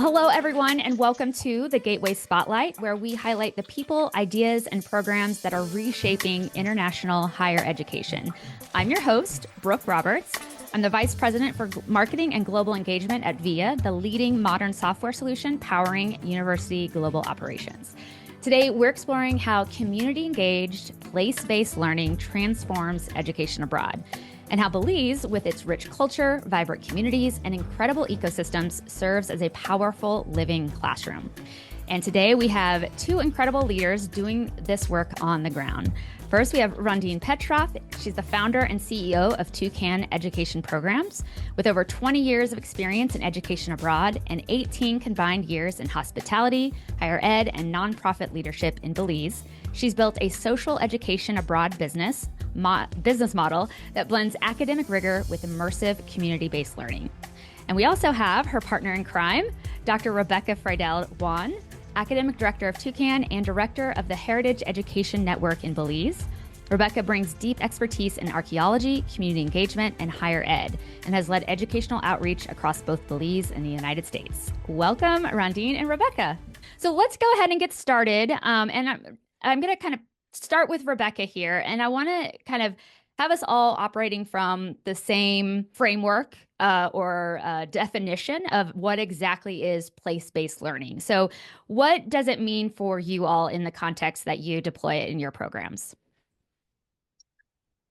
Hello, everyone, and welcome to the Gateway Spotlight, where we highlight the people, ideas, and programs that are reshaping international higher education. I'm your host, Brooke Roberts. I'm the Vice President for Marketing and Global Engagement at VIA, the leading modern software solution powering university global operations. Today, we're exploring how community-engaged, place-based learning transforms education abroad, and how Belize, with its rich culture, vibrant communities, and incredible ecosystems, serves as a powerful living classroom. And today we have two incredible leaders doing this work on the ground. First, we have Rondine Petroff. She's the founder and CEO of Toucan Education Programs, with over 20 years of experience in education abroad and 18 combined years in hospitality, higher ed, and nonprofit leadership in Belize. She's built a social education abroad business model that blends academic rigor with immersive community-based learning. And we also have her partner in crime, Dr. Rebecca Friedel-Juan, Academic Director of Toucan and Director of the Heritage Education Network in Belize. Rebecca brings deep expertise in archaeology, community engagement, and higher ed, and has led educational outreach across both Belize and the United States. Welcome, Rondine and Rebecca. So let's go ahead and get started. And I'm going to kind of start with Rebecca here, and I want to kind of have us all operating from the same framework or definition of what exactly is place-based learning. So what does it mean for you all in the context that you deploy it in your programs?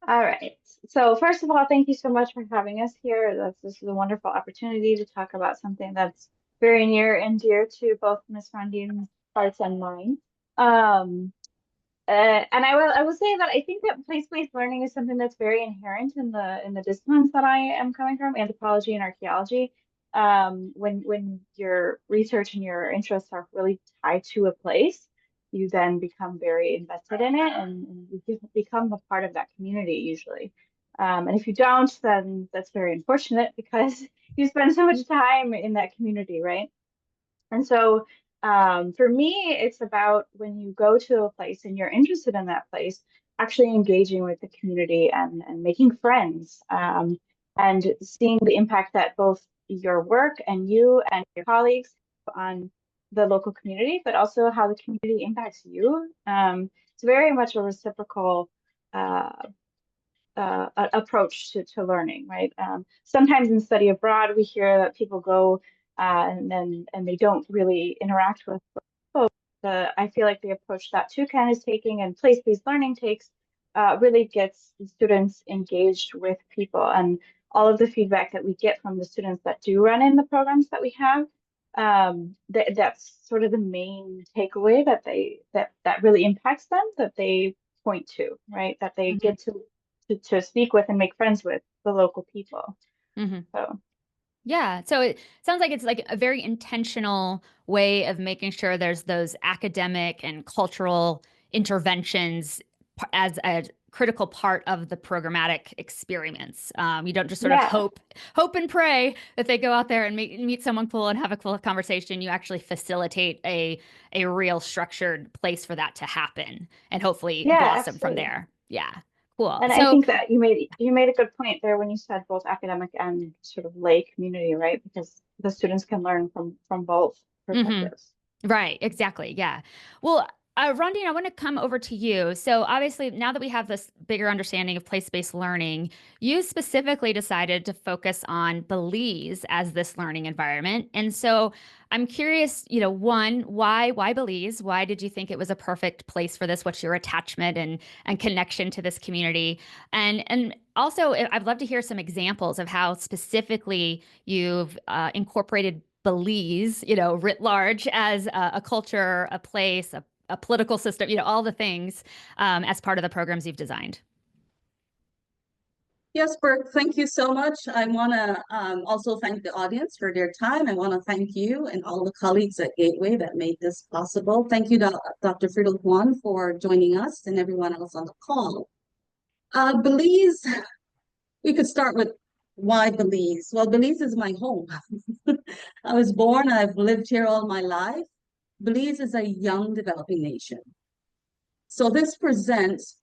All right. So first of all, thank you so much for having us here. This is a wonderful opportunity to talk about something that's very near and dear to both Ms. Rondine's hearts and mine. And I will say that I think that place-based learning is something that's very inherent in the disciplines that I am coming from, anthropology and archaeology. When your research and your interests are really tied to a place, you then become very invested in it and you become a part of that community usually. And if you don't, then that's very unfortunate because you spend so much time in that community, right? And so for me, it's about when you go to a place and you're interested in that place, actually engaging with the community and making friends and seeing the impact that both your work and you and your colleagues on the local community, but also how the community impacts you. It's very much a reciprocal approach to learning, right? Sometimes in study abroad, we hear that people go and they don't really interact with folks. I feel like the approach that Toucan is taking and place-based learning takes really gets students engaged with people, and all of the feedback that we get from the students that do run in the programs that we have, that's sort of the main takeaway that really impacts them, that they point to, right? That they get to speak with and make friends with the local people. Mm-hmm. So yeah, so it sounds like it's like a very intentional way of making sure there's those academic and cultural interventions as a critical part of the programmatic experience. You don't just sort of yeah, hope and pray that they go out there and meet someone cool and have a cool conversation. You actually facilitate a real structured place for that to happen and hopefully yeah, blossom from absolutely. there. Yeah, cool. And I So think that you made a good point there when you said both academic and sort of lay community, right? Because the students can learn from both mhm. perspectives. Right, exactly. Yeah. Well, Rondine, I want to come over to you. So, obviously, now that we have this bigger understanding of place-based learning, you specifically decided to focus on Belize as this learning environment. And so, I'm curious, one, why Belize? Why did you think it was a perfect place for this? What's your attachment and connection to this community? And also, I'd love to hear some examples of how specifically you've incorporated Belize, writ large as a culture, a place, a political system, all the things as part of the programs you've designed. Yes, Brooke, thank you so much. I want to also thank the audience for their time. I want to thank you and all the colleagues at Gateway that made this possible. Thank you, Dr. Friedel Juan, for joining us and everyone else on the call. Belize, we could start with why Belize? Well, Belize is my home. I was born, I've lived here all my life. Belize is a young developing nation. So this presents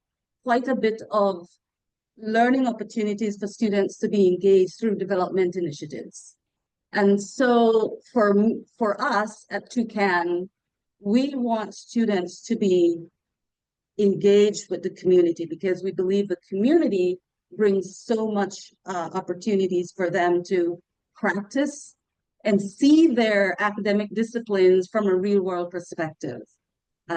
quite a bit of learning opportunities for students to be engaged through development initiatives. And so for us at Toucan, we want students to be engaged with the community because we believe the community brings so much opportunities for them to practice and see their academic disciplines from a real world perspective.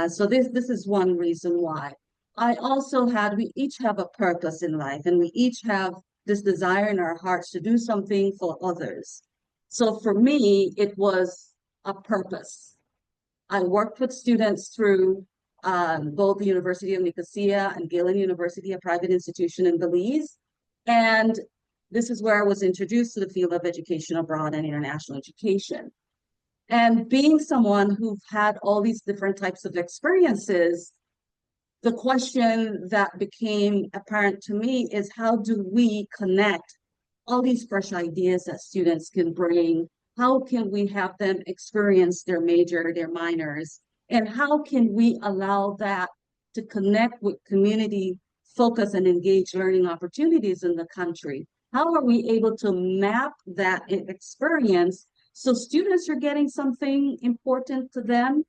So this is one reason why. We each have a purpose in life and we each have this desire in our hearts to do something for others. So for me, it was a purpose. I worked with students through both the University of Nicosia and Galen University, a private institution in Belize. And this is where I was introduced to the field of education abroad and international education. And being someone who've had all these different types of experiences, the question that became apparent to me is how do we connect all these fresh ideas that students can bring? How can we have them experience their major, their minors? And how can we allow that to connect with community focus and engage learning opportunities in the country? How are we able to map that experience so students are getting something important to them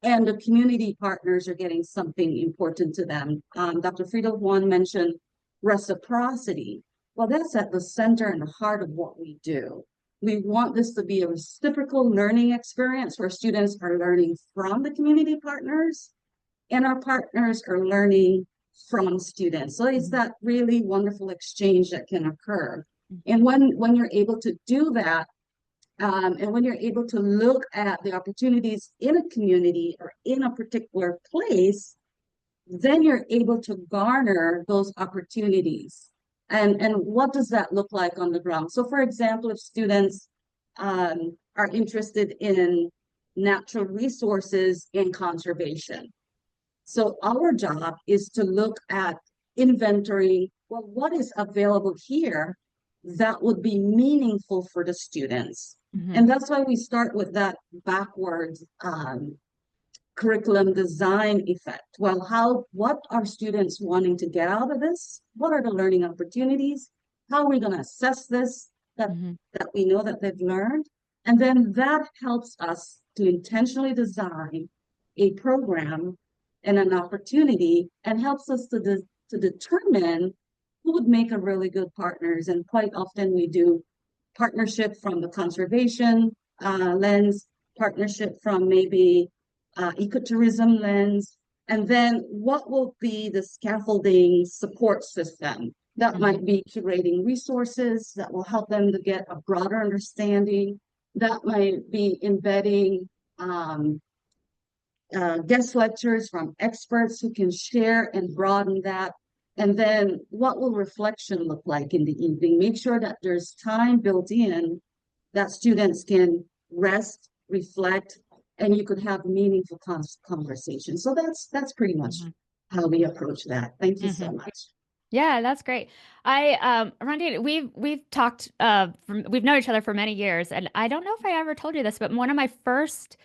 and the community partners are getting something important to them? Dr. Friedel Juan mentioned reciprocity. Well, that's at the center and the heart of what we do. We want this to be a reciprocal learning experience where students are learning from the community partners and our partners are learning from students. So it's that really wonderful exchange that can occur. And when you're able to do that, and when you're able to look at the opportunities in a community or in a particular place, then you're able to garner those opportunities. And what does that look like on the ground? So for example, if students are interested in natural resources and conservation. So our job is to look at inventory, well, what is available here that would be meaningful for the students? And that's why we start with that backwards curriculum design effect. Well, what are students wanting to get out of this? What are the learning opportunities? How are we going to assess this, that we know that they've learned? And then that helps us to intentionally design a program and an opportunity and helps us to determine who would make a really good partners. And quite often we do partnership from the conservation lens, partnership from maybe ecotourism lens, and then what will be the scaffolding support system that might be curating resources that will help them to get a broader understanding, that might be embedding guest lectures from experts who can share and broaden that. And then what will reflection look like in the evening? Make sure that there's time built in that students can rest, reflect, and you could have meaningful conversations. So that's pretty much how we approach that. Thank you so much. Yeah, that's great. Randy, we've talked, we've known each other for many years, and I don't know if I ever told you this, but one of my first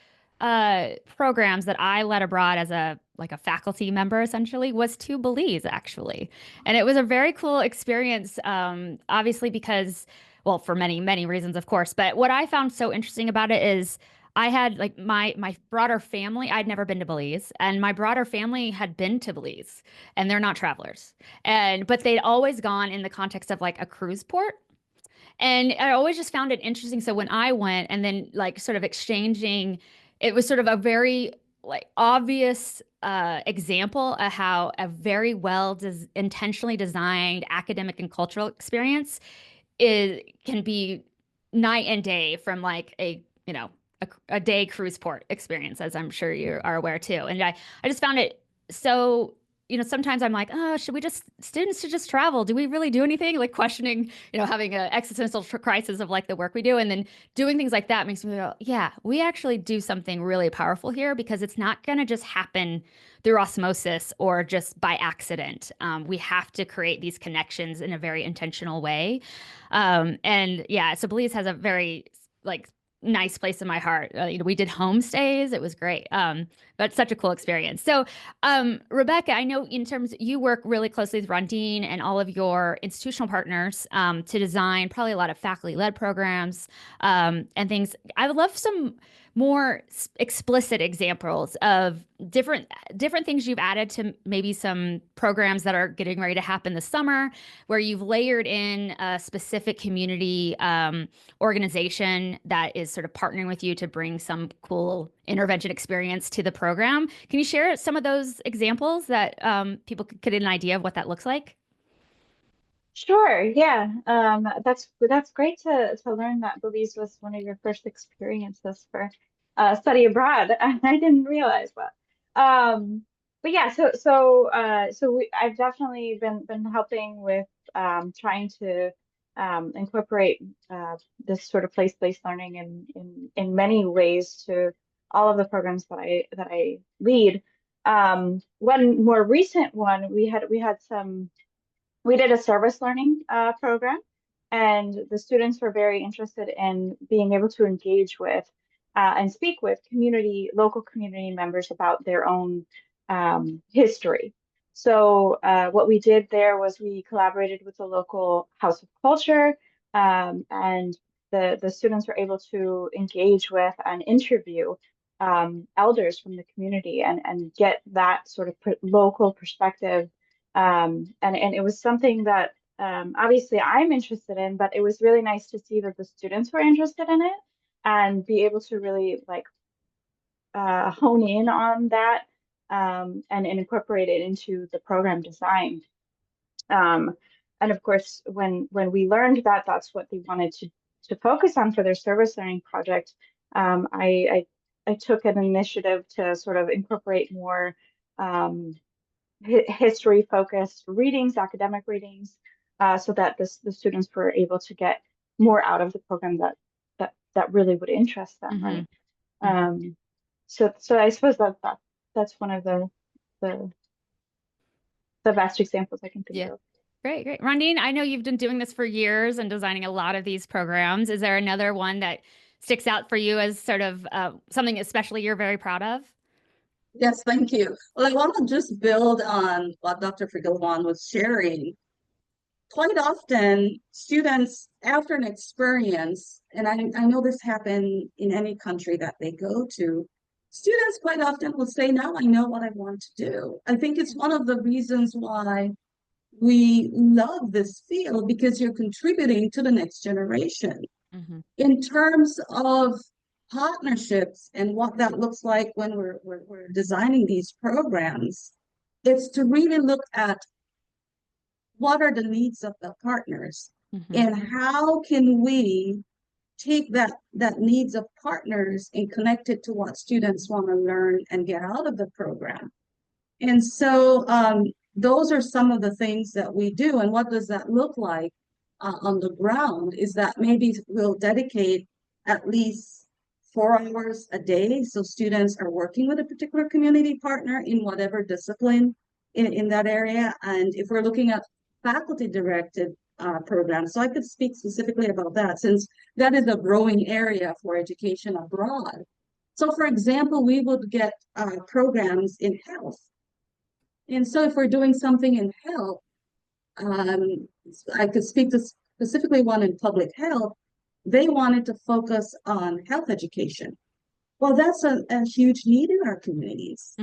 programs that I led abroad as a faculty member essentially was to Belize actually, and it was a very cool experience. Obviously because, well, for many reasons, of course, but what I found so interesting about it is I had like my broader family. I'd never been to Belize, and my broader family had been to Belize, and they're not travelers, but they'd always gone in the context of like a cruise port. And I always just found it interesting. So when I went and then like sort of exchanging, it was sort of a very like obvious example of how a very intentionally designed academic and cultural experience can be night and day from like a day cruise port experience, as I'm sure you are aware too. And I just found it so, sometimes I'm like, oh, students should just travel. Do we really do anything? Like questioning, having an existential crisis of like the work we do. And then doing things like that makes me go, yeah, we actually do something really powerful here because it's not going to just happen through osmosis or just by accident. We have to create these connections in a very intentional way. And yeah, so Belize has a very like nice place in my heart. We did homestays. It was great. But such a cool experience. So, Rebecca, I know in terms you work really closely with Rondine and all of your institutional partners to design probably a lot of faculty-led programs and things. I would love some more explicit examples of different things you've added to maybe some programs that are getting ready to happen this summer, where you've layered in a specific community organization that is sort of partnering with you to bring some cool intervention experience to the program. Can you share some of those examples that people could get an idea of what that looks like? Sure, yeah. That's great to learn that Belize was one of your first experiences for study abroad. I didn't realize that. But yeah, I've definitely been helping with trying to incorporate this sort of place-based learning in many ways to all of the programs that I lead. One more recent one, we did a service learning program, and the students were very interested in being able to engage with and speak with local community members about their own history. So what we did there was we collaborated with the local House of Culture, and the students were able to engage with and interview elders from the community and get that sort of local perspective, and it was something that obviously I'm interested in, but it was really nice to see that the students were interested in it and be able to really like hone in on that, and incorporate it into the program design. Um, and of course, when we learned that that's what they wanted to focus on for their service learning project, I took an initiative to sort of incorporate more history focused readings, academic readings, so that the students were able to get more out of the program that really would interest them, right? So I suppose that's one of the best examples I can think of. Great, great. Rondine, I know you've been doing this for years and designing a lot of these programs. Is there another one that sticks out for you as sort of something especially you're very proud of? Yes, thank you. Well, I want to just build on what Dr. Friedel-Juan was sharing. Quite often, students, after an experience, and I know this happens in any country that they go to, students quite often will say, now I know what I want to do. I think it's one of the reasons why we love this field, because you're contributing to the next generation. In terms of partnerships and what that looks like when we're designing these programs, it's to really look at what are the needs of the partners, and how can we take that needs of partners and connect it to what students want to learn and get out of the program. And so those are some of the things that we do. And what does that look like on the ground is that maybe we'll dedicate at least 4 hours a day. So students are working with a particular community partner in whatever discipline in that area. And if we're looking at faculty directed programs, so I could speak specifically about that since that is a growing area for education abroad. So for example, we would get programs in health. And so if we're doing something in health, I could speak to specifically one in public health. They wanted to focus on health education. Well, that's a huge need in our communities.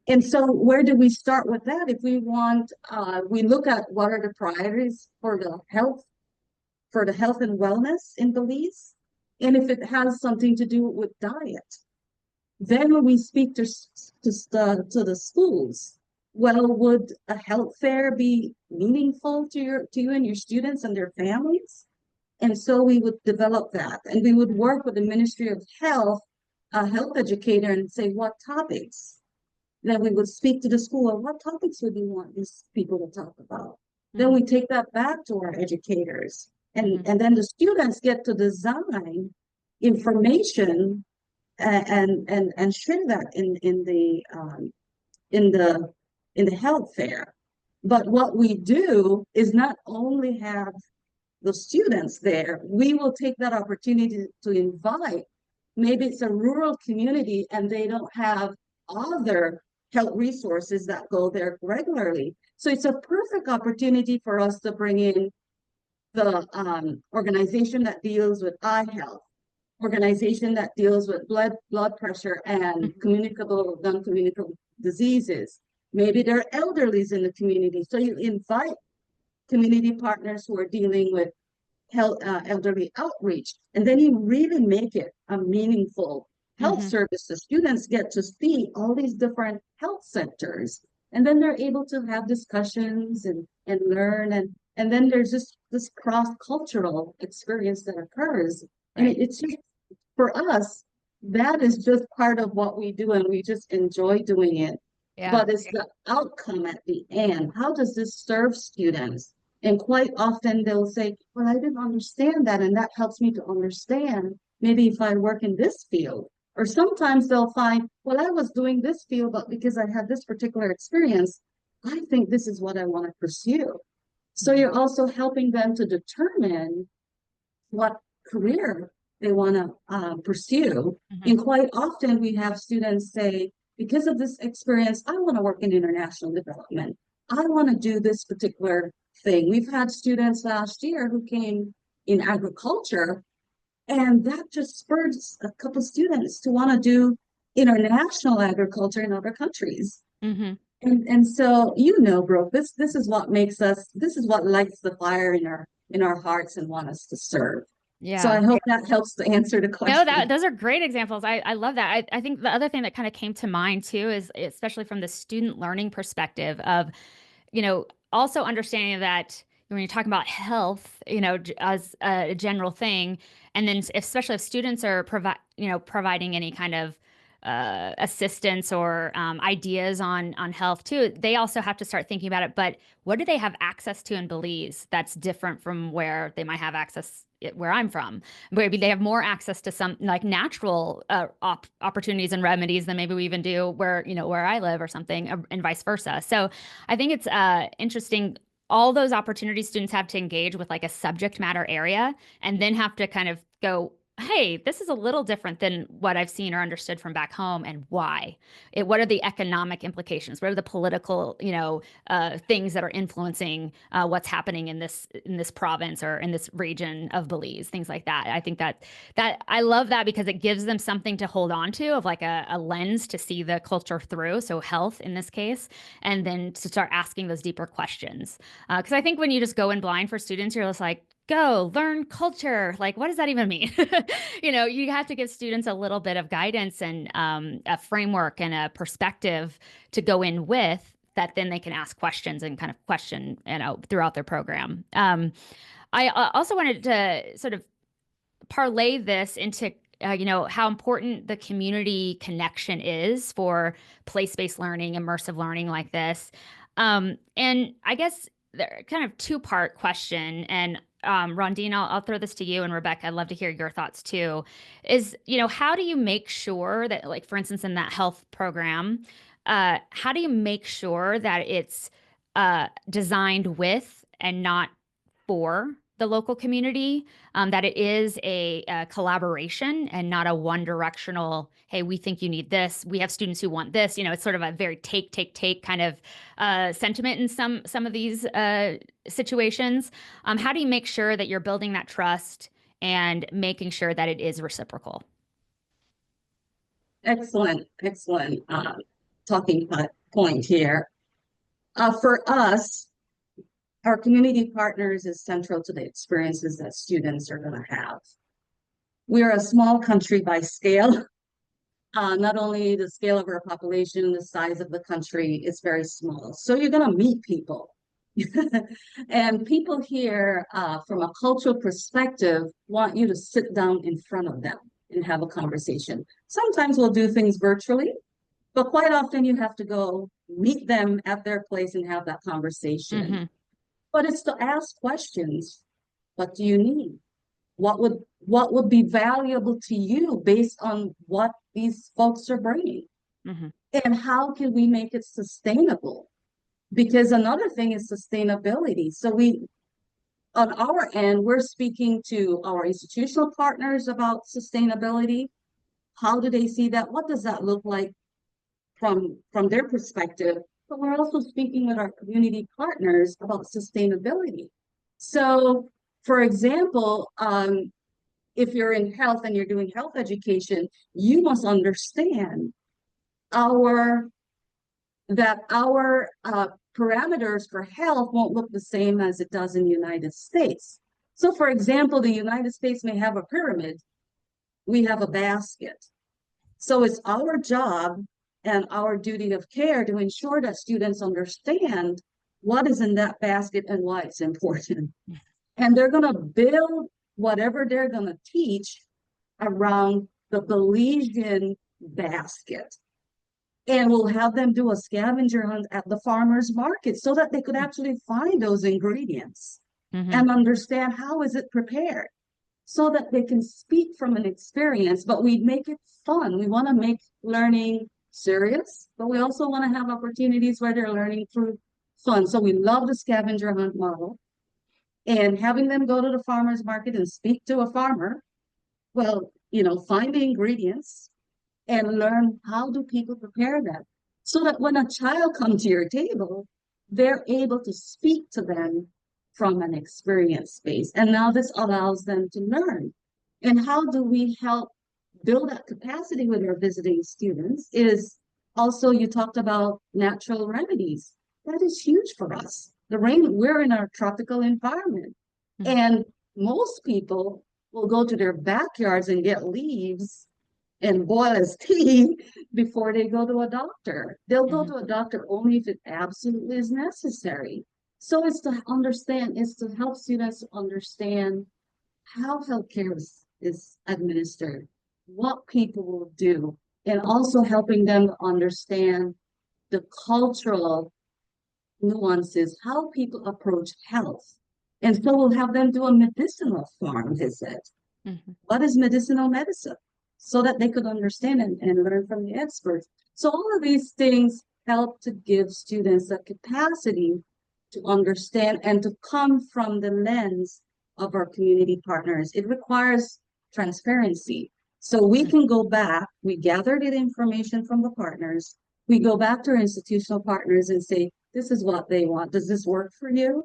And so where do we start with that? If we want, we look at what are the priorities for the health and wellness in Belize. And if it has something to do with diet, then when we speak to the schools, well, would a health fair be meaningful to you and your students and their families? And so we would develop that, and we would work with the Ministry of Health, a health educator, and say what topics. Then we would speak to the school, and what topics would you want these people to talk about? Then we take that back to our educators, and then the students get to design information and share that in the health fair. But what we do is not only have the students there, we will take that opportunity to invite maybe it's a rural community and they don't have other health resources that go there regularly. So it's a perfect opportunity for us to bring in the organization that deals with eye health, organization that deals with blood pressure and communicable, non-communicable diseases. Maybe there are elderlies in the community. So you invite community partners who are dealing with health, elderly outreach, and then you really make it a meaningful health service. The students get to see all these different health sectors, and then they're able to have discussions and learn, and then there's this cross-cultural experience that occurs. And it's just, for us, that is just part of what we do, and we just enjoy doing it. But it's the outcome at the end. How does this serve students? And quite often they'll say, well, I didn't understand that, and that helps me to understand maybe if I work in this field. Or sometimes they'll find, well, I was doing this field, but because I had this particular experience, I think this is what I want to pursue. So you're also helping them to determine what career they want to pursue. And quite often we have students say, because of this experience, I want to work in international development. I want to do this particular thing. We've had students last year who came in agriculture, and that just spurred a couple of students to want to do international agriculture in other countries. And so, Brooke, this is what makes us, this is what lights the fire in our hearts and want us to serve. Yeah. So I hope that helps to answer the question. No, those are great examples. I love that. I think the other thing that kind of came to mind too is, especially from the student learning perspective of, also understanding that when you're talking about health, as a general thing, and then especially if students are providing any kind of assistance or ideas on health too, they also have to start thinking about it. But what do they have access to in Belize that's different from where they might have access where I'm from? Maybe they have more access to some like natural opportunities and remedies than maybe we even do where I live or something, and vice versa. So I think it's interesting. All those opportunities students have to engage with like a subject matter area, and then have to kind of go, hey, this is a little different than what I've seen or understood from back home, and why? What are the economic implications? What are the political, things that are influencing what's happening in this province or in this region of Belize? Things like that. I think that I love that because it gives them something to hold on to, of like a lens to see the culture through. So health in this case, and then to start asking those deeper questions. Because I think when you just go in blind for students, you're just like, go learn culture. Like, what does that even mean? You have to give students a little bit of guidance and a framework and a perspective to go in with that. Then they can ask questions and kind of question, throughout their program. I also wanted to sort of parlay this into how important the community connection is for place-based learning, immersive learning like this. And I guess they're kind of two-part question, and Rondine, I'll throw this to you, and Rebecca, I'd love to hear your thoughts too. Is, how do you make sure that, like, for instance, in that health program, how do you make sure that it's designed with and not for the local community, that it is a collaboration and not a one-directional, hey, we think you need this, we have students who want this. It's sort of a very take kind of sentiment in some of these situations. How do you make sure that you're building that trust and making sure that it is reciprocal? Excellent talking point here. For us, our community partners is central to the experiences that students are going to have. We're a small country by scale. Not only the scale of our population, the size of the country is very small. So you're going to meet people. And people here, from a cultural perspective, want you to sit down in front of them and have a conversation. Sometimes we'll do things virtually, but quite often you have to go meet them at their place and have that conversation. But it's to ask questions. What do you need? What would be valuable to you based on what these folks are bringing? And how can we make it sustainable? Because another thing is sustainability. So on our end, we're speaking to our institutional partners about sustainability, How do they see that? What does that look like from their perspective? But we're also speaking with our community partners about sustainability. So, for example, if you're in health and you're doing health education, you must understand our that our parameters for health won't look the same as it does in the United States. So, for example, the United States may have a pyramid, we have a basket. So it's our job and our duty of care to ensure that students understand what is in that basket and why it's important. And they're going to build whatever they're going to teach around the Belizean basket. And we'll have them do a scavenger hunt at the farmer's market so that they could actually find those ingredients and understand how is it prepared so that they can speak from an experience, but we make it fun. We want to make learning serious, but we also want to have opportunities where they're learning through fun. So we love the scavenger hunt model and having them go to the farmer's market and speak to a farmer. Well, find the ingredients and learn how do people prepare them so that when a child comes to your table, they're able to speak to them from an experience space. And now this allows them to learn. And how do we help build that capacity with our visiting students is also, you talked about natural remedies. That is huge for us. The rain, we're in our tropical environment. And most people will go to their backyards and get leaves and boil as tea before they go to a doctor. They'll go to a doctor only if it absolutely is necessary. So it's to understand, it's to help students understand how healthcare is administered, what people will do, and also helping them understand the cultural nuances, how people approach health. And so we'll have them do a medicinal farm visit. What is medicinal medicine? So that they could understand and learn from the experts. So all of these things help to give students the capacity to understand and to come from the lens of our community partners. It requires transparency. So we can go back, we gather the information from the partners, we go back to our institutional partners and say, this is what they want. Does this work for you?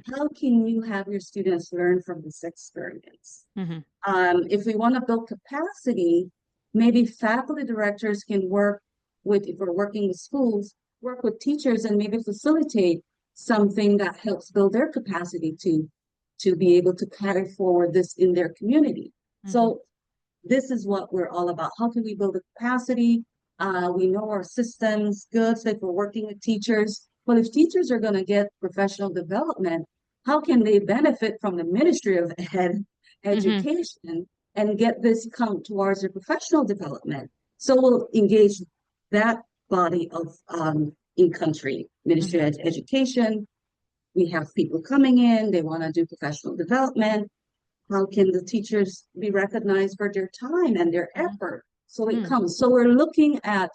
How can you have your students learn from this experience? If we want to build capacity, maybe faculty directors can work with, if we're working with schools, work with teachers and maybe facilitate something that helps build their capacity to be able to carry forward this in their community. So this is what we're all about. How can we build a capacity? We know our system's good, so if we're working with teachers, well, if teachers are going to get professional development, how can they benefit from the Ministry of Education and get this count towards their professional development? So we'll engage that body of in-country Ministry of Education. We have people coming in, they want to do professional development. How can the teachers be recognized for their time and their effort? So it comes. So we're looking at,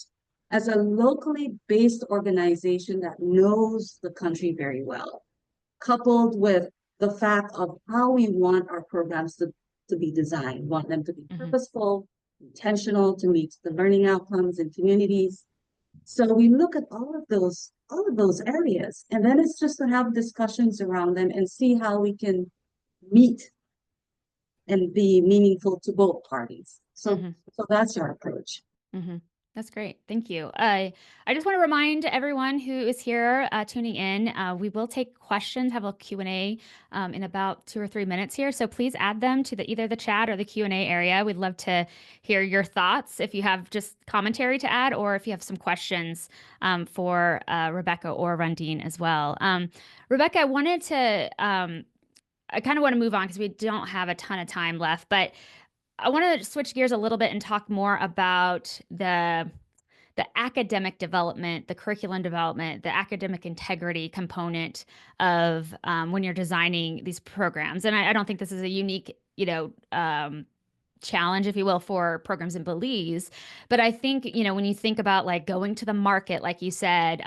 as a locally based organization that knows the country very well, coupled with the fact of how we want our programs to be designed. We want them to be purposeful, intentional, to meet the learning outcomes in communities. So we look at all of those areas, and then it's just to have discussions around them and see how we can meet and be meaningful to both parties. So that's our approach. That's great. Thank you. I just want to remind everyone who is here tuning in, we will take questions, have a Q&A in about 2 or 3 minutes here. So please add them to either the chat or the Q&A area. We'd love to hear your thoughts if you have just commentary to add, or if you have some questions for Rebecca or Rundine as well. Rebecca, I wanted to, I kind of want to move on because we don't have a ton of time left, but I want to switch gears a little bit and talk more about the academic development, the curriculum development, the academic integrity component of when you're designing these programs. And I don't think this is a unique, challenge, if you will, for programs in Belize. But I think, when you think about like going to the market, like you said,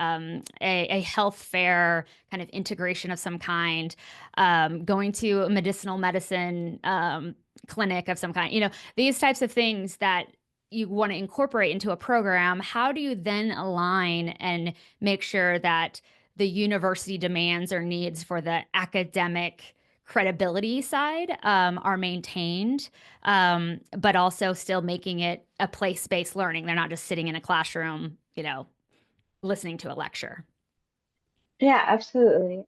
a health fair kind of integration of some kind, going to a medicinal medicine clinic of some kind, these types of things that, you want to incorporate into a program, how do you then align and make sure that the university demands or needs for the academic credibility side are maintained, but also still making it a place-based learning? They're not just sitting in a classroom, listening to a lecture. Yeah, absolutely.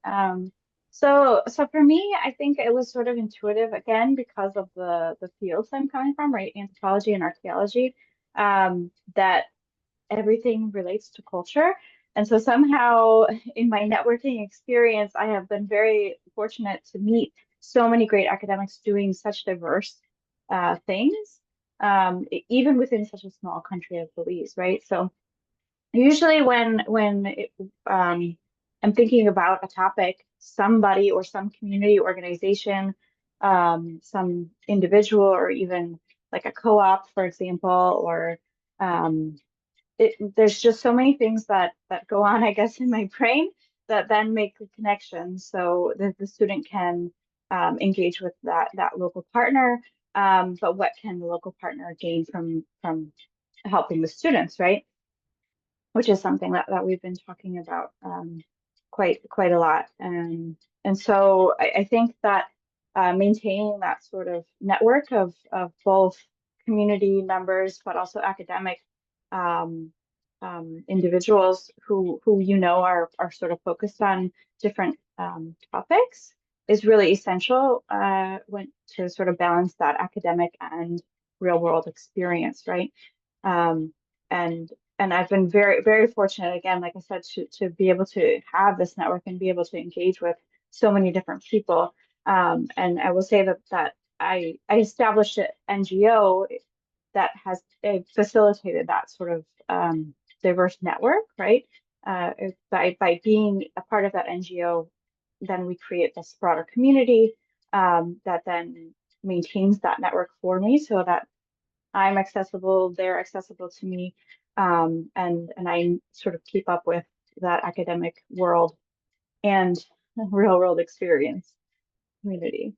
So for me, I think it was sort of intuitive again because of the fields I'm coming from, right? Anthropology and archaeology, that everything relates to culture. And so somehow in my networking experience, I have been very fortunate to meet so many great academics doing such diverse things, even within such a small country as Belize, right? So usually when I'm thinking about a topic, somebody or some community organization, some individual, or even like a co-op, for example, or there's just so many things that go on, I guess, in my brain that then make the connection so that the student can engage with that local partner. But what can the local partner gain from helping the students, right? Which is something that we've been talking about quite a lot. And so I think that maintaining that sort of network of both community members, but also academic um, individuals who are sort of focused on different topics is really essential when to sort of balance that academic and real world experience, right? Um, and and I've been very fortunate, again, like I said, to be able to have this network and be able to engage with so many different people. And I will say that I established an NGO that has facilitated that sort of diverse network, right? By being a part of that NGO, then we create this broader community that then maintains that network for me so that I'm accessible, they're accessible to me, and I sort of keep up with that academic world and real world experience community.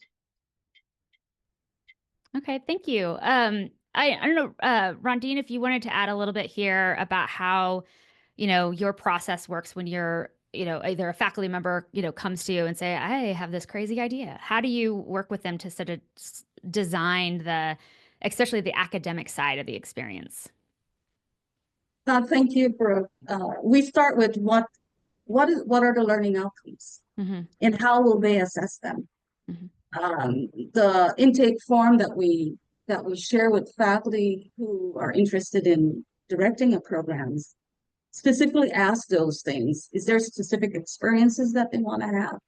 Okay, thank you. I don't know, Rondine, if you wanted to add a little bit here about how, your process works when you're, either a faculty member, comes to you and say, I have this crazy idea. How do you work with them to sort of design especially the academic side of the experience? Thank you, Brooke. We start with what are the learning outcomes Mm-hmm. and how will they assess them? Mm-hmm. The intake form that we share with faculty who are interested in directing a programs specifically ask those things. Is there specific experiences that they want to have?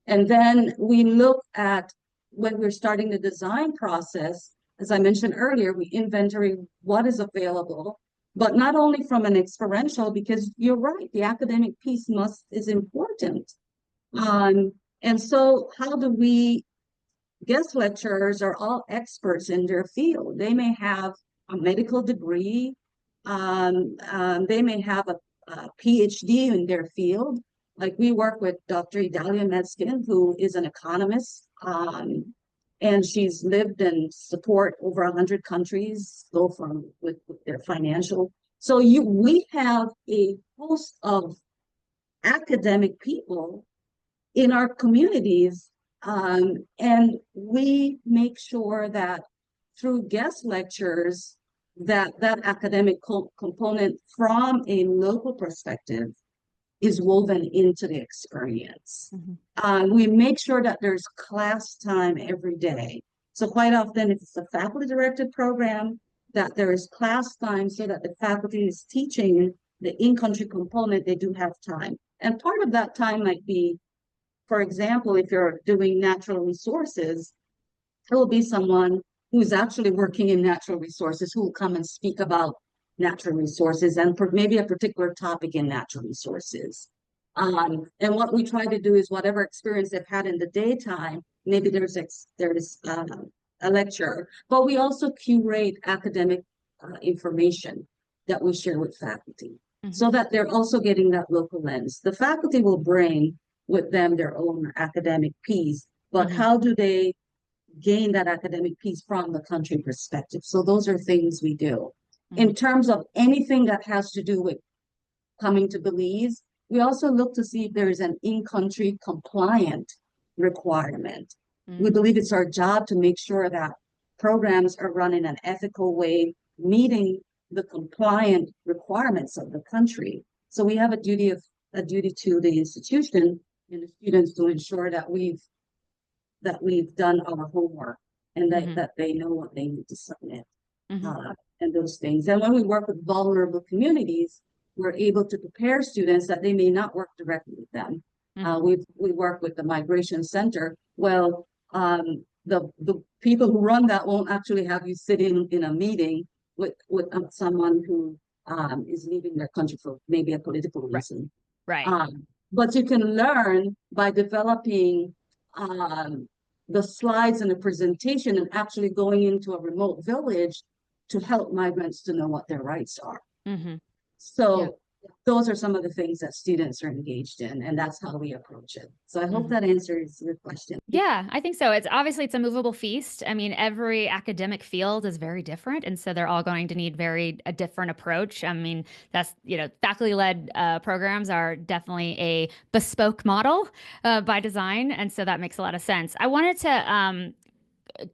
And then we look at when we're starting the design process, as I mentioned earlier, we inventory what is available, but not only from an experiential, because you're right, the academic piece is important. And so how do we, guest lecturers are all experts in their field. They may have a medical degree, they may have a PhD in their field. Like we work with Dr. Idalia Medskin, who is an economist, and she's lived and support over 100 countries, go from with their financial. So we have a host of academic people in our communities, and we make sure that through guest lectures that academic component from a local perspective is woven into the experience. Mm-hmm. We make sure that there's class time every day. So quite often, if it's a faculty-directed program, that there is class time so that the faculty is teaching the in-country component, they do have time. And part of that time might be, for example, if you're doing natural resources, there will be someone who's actually working in natural resources who will come and speak about natural resources and maybe a particular topic in natural resources. And what we try to do is whatever experience they've had in the daytime, maybe there's a lecture, but we also curate academic information that we share with faculty, Mm-hmm. so that they're also getting that local lens. The faculty will bring with them their own academic piece, but Mm-hmm. how do they gain that academic piece from the country perspective. So those are things we do. In terms of anything that has to do with coming to Belize, we also look to see if there is an in-country compliant requirement. We believe it's our job to make sure that programs are run in an ethical way, meeting the compliant requirements of the country. So we have a duty to the institution and the students to ensure that we've done our homework and that they know what they need to submit and those things. And when we work with vulnerable communities, we're able to prepare students that they may not work directly with them. We work with the Migration Center. Well, the people who run that won't actually have you sit in a meeting with someone who is leaving their country for maybe a political reason. Right. But you can learn by developing the slides and the presentation and actually going into a remote village to help migrants to know what their rights are. So those are some of the things that students are engaged in, and that's how we approach it. So I hope that answers your question. Yeah, I think so. It's a movable feast. I mean, every academic field is very different, and so they're all going to need a different approach. I mean, that's, faculty-led programs are definitely a bespoke model by design, and so that makes a lot of sense. I wanted to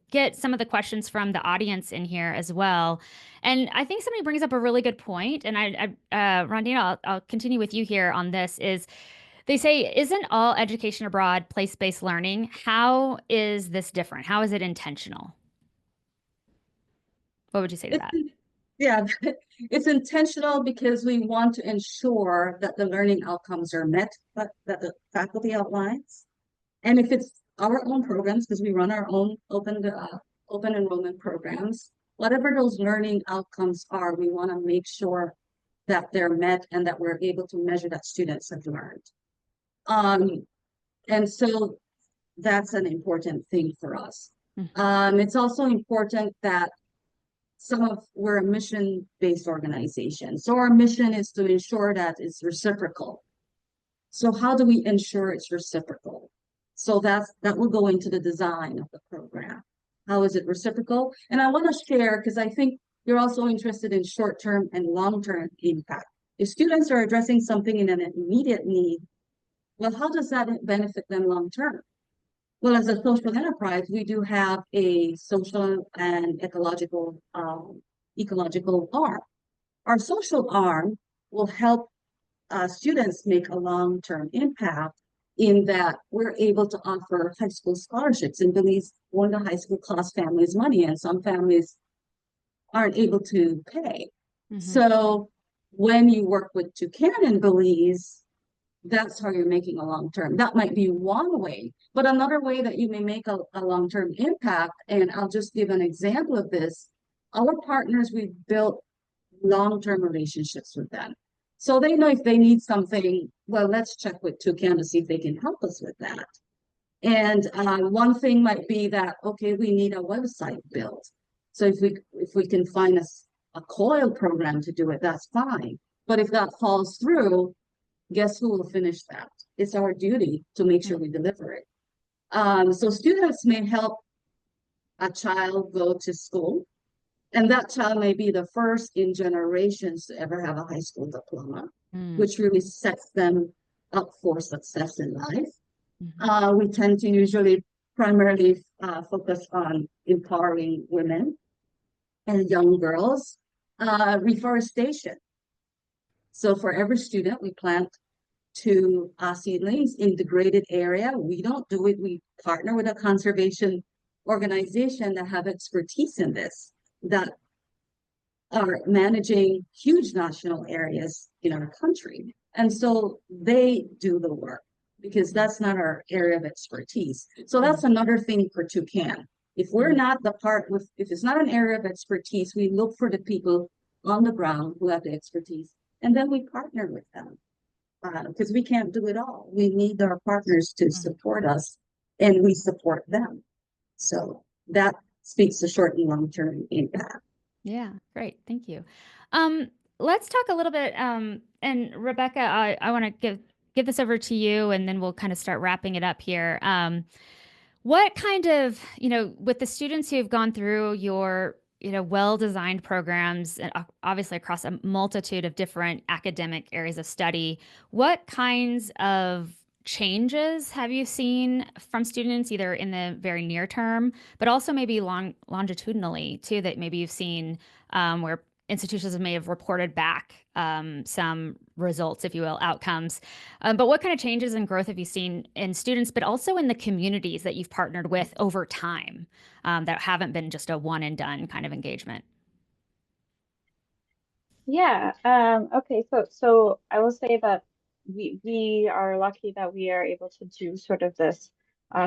get some of the questions from the audience in here as well. And I think somebody brings up a really good point. And Rondina, I'll continue with you here on this. Is they say, isn't all education abroad place-based learning? How is this different? How is it intentional? What would you say to that? Yeah, it's intentional because we want to ensure that the learning outcomes are met, that the faculty outlines. And if it's our own programs, because we run our own open enrollment programs, whatever those learning outcomes are, we want to make sure that they're met and that we're able to measure that students have learned. And so that's an important thing for us. It's also important that we're a mission-based organization. So our mission is to ensure that it's reciprocal. So how do we ensure it's reciprocal? So that will go into the design of the program. How is it reciprocal? And I want to share, because I think you're also interested in short-term and long-term impact. If students are addressing something in an immediate need, well, how does that benefit them long-term? Well, as a social enterprise, we do have a social and ecological arm. Our social arm will help students make a long-term impact in that we're able to offer high school scholarships. In Belize, one of the high school costs families money, and some families aren't able to pay. So when you work with Toucan in Belize, that's how you're making a long-term. That might be one way, but another way that you may make a long-term impact, and I'll just give an example of this. Our partners, we've built long-term relationships with them. So they know if they need something, well, let's check with Toucan to see if they can help us with that. And one thing might be that, okay, we need a website built. So if we can find a COIL program to do it, that's fine. But if that falls through, guess who will finish that? It's our duty to make sure we deliver it. So students may help a child go to school, and that child may be the first in generations to ever have a high school diploma, which really sets them up for success in life. We tend to usually primarily focus on empowering women and young girls. Reforestation. So for every student, we plant 2 seedlings in degraded area. We don't do it. We partner with a conservation organization that have expertise in this, that are managing huge national areas in our country. And so they do the work because that's not our area of expertise. So that's another thing for Toucan. If we're not if it's not an area of expertise, we look for the people on the ground who have the expertise, and then we partner with them because we can't do it all. We need our partners to support us, and we support them. So that speaks to short and long-term impact. Yeah, great. Thank you. Let's talk a little bit, and Rebecca, I want to give this over to you, and then we'll kind of start wrapping it up here. What kind of, with the students who have gone through your, well-designed programs, and obviously across a multitude of different academic areas of study, what kinds of changes have you seen from students, either in the very near term, but also maybe longitudinally too, that maybe you've seen where institutions may have reported back some results, if you will, outcomes. But what kind of changes and growth have you seen in students, but also in the communities that you've partnered with over time that haven't been just a one and done kind of engagement? Yeah. Okay. So I will say that we are lucky that we are able to do sort of this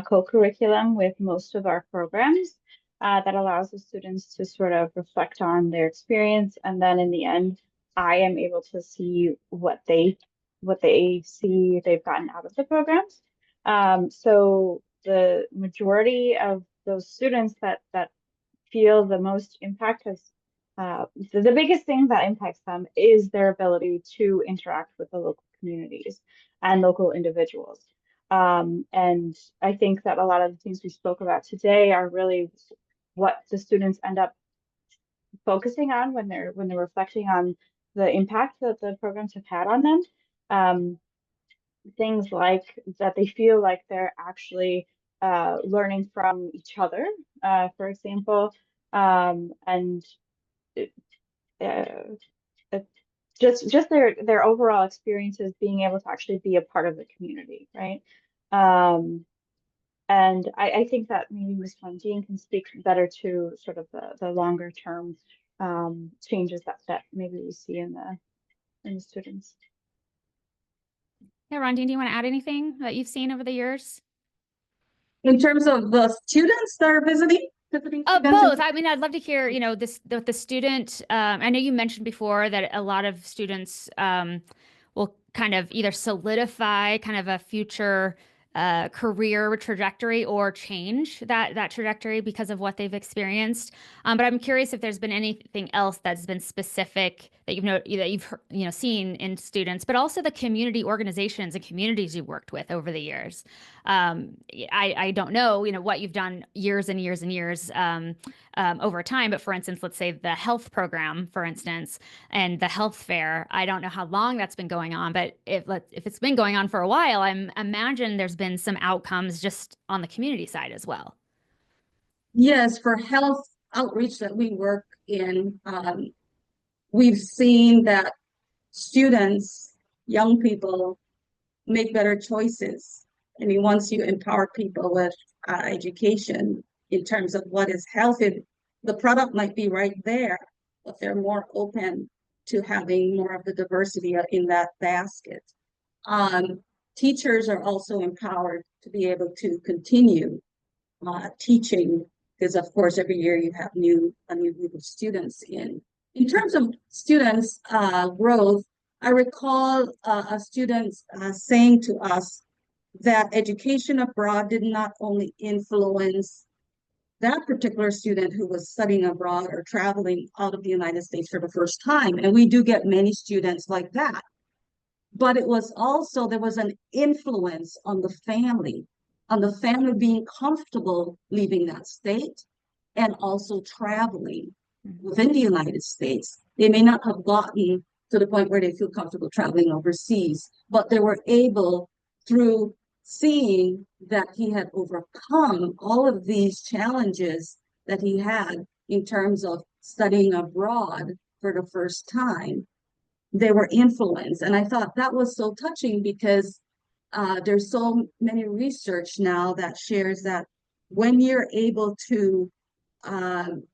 co-curriculum with most of our programs that allows the students to sort of reflect on their experience, and then in the end, I am able to see what they see they've gotten out of the programs. So the majority of those students that feel the most impact has the biggest thing that impacts them is their ability to interact with the local communities and local individuals. And I think that a lot of the things we spoke about today are really what the students end up focusing on when they're reflecting on the impact that the programs have had on them. Um, Things like that they feel like they're actually learning from each other, for example, and uh, uh, just their overall experiences being able to actually be a part of the community, right? Um, and I think that maybe Ms. Fundine can speak better to sort of the longer term changes that maybe we see in the students. Yeah, Rondine, do you want to add anything that you've seen over the years? In terms of the students that are visiting students in. Both. I mean, I'd love to hear, this the student. I know you mentioned before that a lot of students will kind of either solidify kind of a future career trajectory or change that trajectory because of what they've experienced. But I'm curious if there's been anything else that's been specific that you've seen in students, but also the community organizations and communities you worked with over the years. I don't know, what you've done years and years and years over time, but for instance, let's say the health program, for instance, and the health fair. I don't know how long that's been going on, but if it's been going on for a while, I imagine there's been some outcomes just on the community side as well. Yes, for health outreach that we work in, we've seen that students, young people, make better choices. I mean, once you empower people with education in terms of what is healthy, the product might be right there, but they're more open to having more of the diversity in that basket. Um, Teachers are also empowered to be able to continue teaching, because of course every year you have a new group of students in. In terms of students growth, I recall a student saying to us that education abroad did not only influence that particular student who was studying abroad or traveling out of the United States for the first time, and we do get many students like that, but it was also, there was an influence on the family being comfortable leaving that state and also traveling within the United States. They may not have gotten to the point where they feel comfortable traveling overseas, but they were able, through seeing that he had overcome all of these challenges that he had in terms of studying abroad for the first time, they were influenced. And I thought that was so touching because there's so many research now that shares that when you're able to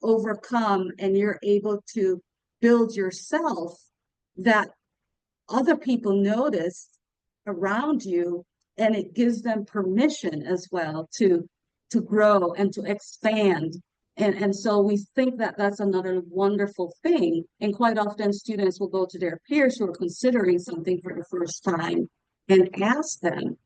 overcome and you're able to build yourself, that other people notice around you, and it gives them permission as well to grow and to expand. And so we think that that's another wonderful thing. And quite often students will go to their peers who are considering something for the first time and ask them,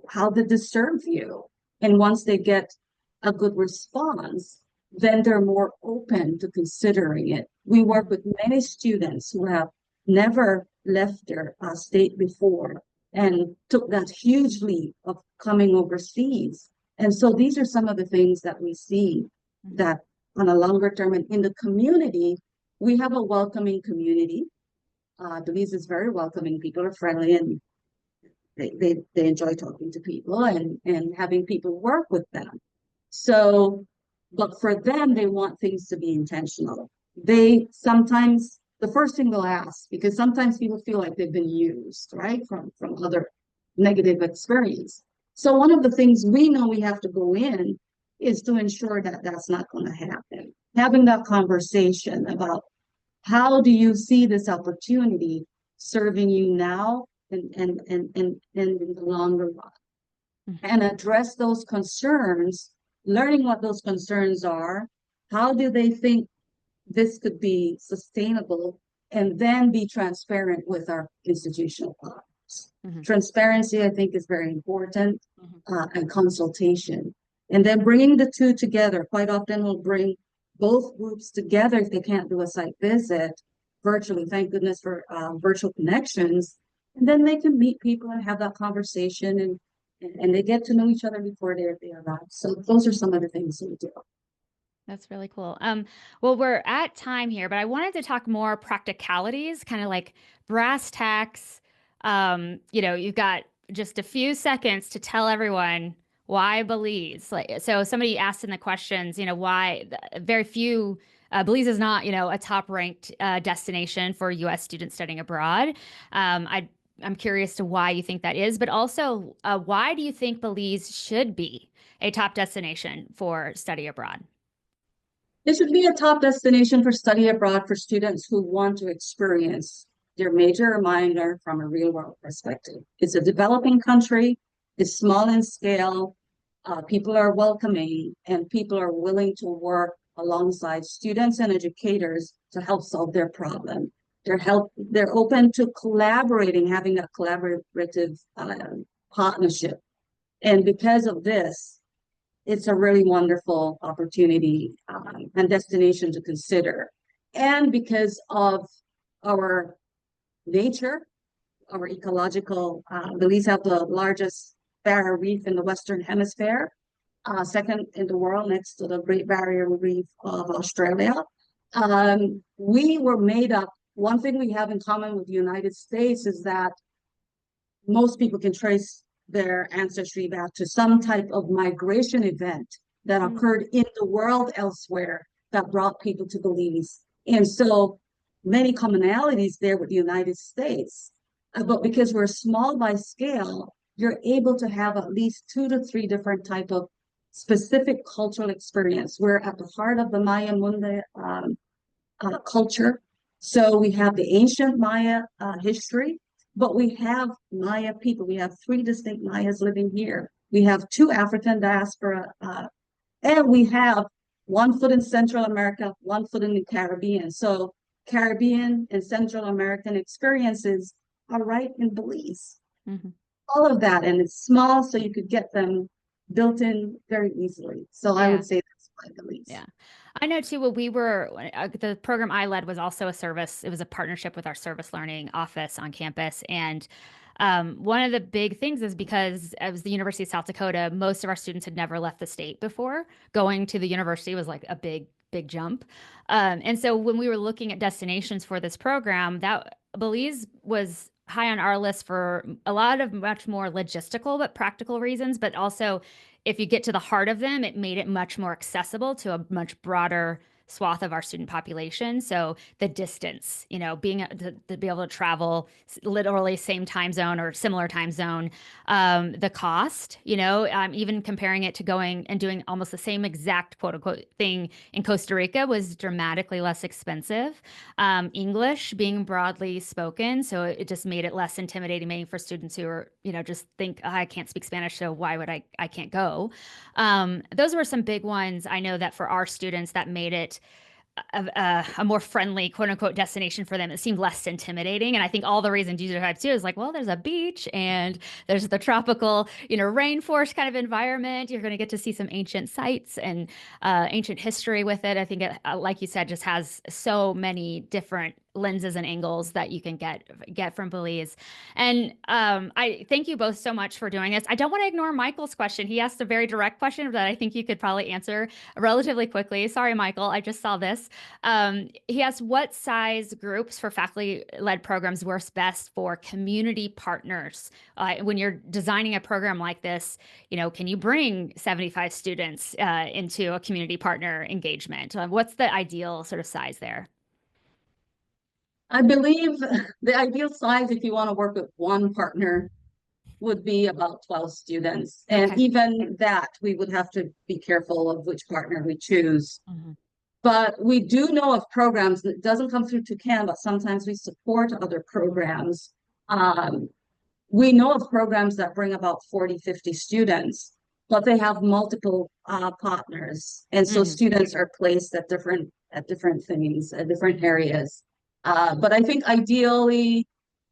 how did this serve you? And once they get a good response, then they're more open to considering it. We work with many students who have never left their state before and took that huge leap of coming overseas. And so these are some of the things that we see that on a longer term and in the community, we have a welcoming community. Belize is very welcoming. People are friendly and they enjoy talking to people and having people work with them. So, but for them, they want things to be intentional. They sometimes, the first thing they'll ask, because sometimes people feel like they've been used, right, from other negative experience. So one of the things we know we have to go in is to ensure that that's not going to happen. Having that conversation about how do you see this opportunity serving you now and in the longer run, and address those concerns, learning what those concerns are, how do they think this could be sustainable, and then be transparent with our institutional partners. Transparency, I think, is very important, and consultation. And then bringing the two together. Quite often we'll bring both groups together if they can't do a site visit virtually. Thank goodness for virtual connections. And then they can meet people and have that conversation, and they get to know each other before they arrive. So those are some of the things that we do. That's really cool. Well, we're at time here, but I wanted to talk more practicalities, kind of like brass tacks. You've got just a few seconds to tell everyone why Belize. Like, so somebody asked in the questions, why very few. Belize is not, a top-ranked destination for U.S. students studying abroad. I'm curious to why you think that is, but also why do you think Belize should be a top destination for study abroad? This would be a top destination for study abroad for students who want to experience their major or minor from a real world perspective. It's a developing country, it's small in scale, people are welcoming, and people are willing to work alongside students and educators to help solve their problem. They're open to collaborating, having a collaborative partnership. And because of this, it's a really wonderful opportunity and destination to consider. And because of our nature, our ecological, Belize have the largest barrier reef in the Western Hemisphere, second in the world next to the Great Barrier Reef of Australia. We were made up, one thing we have in common with the United States is that most people can trace their ancestry back to some type of migration event that occurred in the world elsewhere that brought people to Belize. And so many commonalities there with the United States. But because we're small by scale, you're able to have at least 2 to 3 different type of specific cultural experience. We're at the heart of the Maya Mundi culture. So we have the ancient Maya history, but we have Maya people. We have 3 distinct Mayas living here. We have 2 African diaspora, and we have 1 foot in Central America, 1 foot in the Caribbean. So Caribbean and Central American experiences are right in Belize. All of that, and it's small, so you could get them built in very easily. So I would say that's why Belize. Yeah. I know too, the program I led was also it was a partnership with our service learning office on campus. And one of the big things is because it was the University of South Dakota, most of our students had never left the state before. Going to the university was like a big jump. And so when we were looking at destinations for this program, that Belize was high on our list for a lot of much more logistical but practical reasons, but also if you get to the heart of them, it made it much more accessible to a much broader swath of our student population. So the distance, being to be able to travel literally same time zone or similar time zone, the cost, even comparing it to going and doing almost the same exact quote unquote thing in Costa Rica was dramatically less expensive. English being broadly spoken, so it just made it less intimidating, maybe for students who are, just think, oh, I can't speak Spanish, so why would I can't go? Those were some big ones. I know that for our students, that made it a more friendly, quote unquote, destination for them. It seemed less intimidating. And I think all the reasons you described too is like, well, there's a beach and there's the tropical, rainforest kind of environment. You're going to get to see some ancient sites and ancient history with it. I think it, like you said, just has so many different lenses and angles that you can get from Belize. And I thank you both so much for doing this. I don't want to ignore Michael's question. He asked a very direct question that I think you could probably answer relatively quickly. Sorry, Michael, I just saw this. He asked, what size groups for faculty-led programs works best for community partners? When you're designing a program like this, can you bring 75 students into a community partner engagement? What's the ideal sort of size there? I believe the ideal size, if you want to work with one partner, would be about 12 students. And Okay. even that, we would have to be careful of which partner we choose. Mm-hmm. But we do know of programs that doesn't come through Toucan, but sometimes we support other programs. We know of programs that bring about 40, 50 students, but they have multiple partners. And so students are placed at different things, at different areas. But I think ideally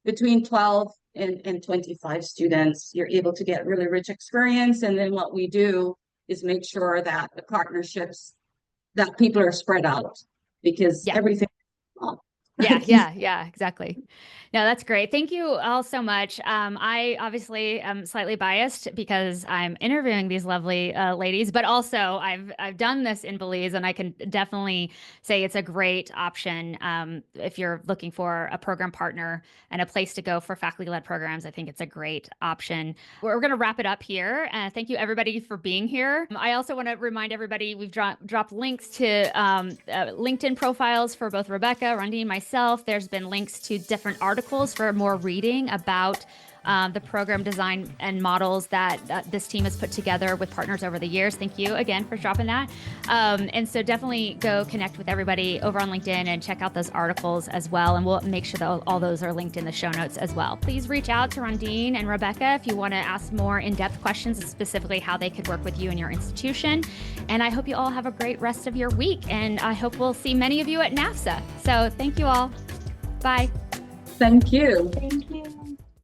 between 12 and 25 students, you're able to get really rich experience. And then what we do is make sure that the partnerships, that people are spread out, because everything. Yeah, exactly. No, that's great. Thank you all so much. I obviously am slightly biased because I'm interviewing these lovely ladies, but also I've done this in Belize, and I can definitely say it's a great option if you're looking for a program partner and a place to go for faculty-led programs. I think it's a great option. We're going to wrap it up here. Thank you, everybody, for being here. I also want to remind everybody we've dropped links to LinkedIn profiles for both Rebecca, Rondine, myself. There's been links to different articles for more reading about the program design and models that this team has put together with partners over the years. Thank you again for dropping that. And so definitely go connect with everybody over on LinkedIn and check out those articles as well. And we'll make sure that all those are linked in the show notes as well. Please reach out to Rondine and Rebecca if you want to ask more in-depth questions, and specifically how they could work with you and your institution. And I hope you all have a great rest of your week. And I hope we'll see many of you at NAFSA. So thank you all. Bye. Thank you. Thank you.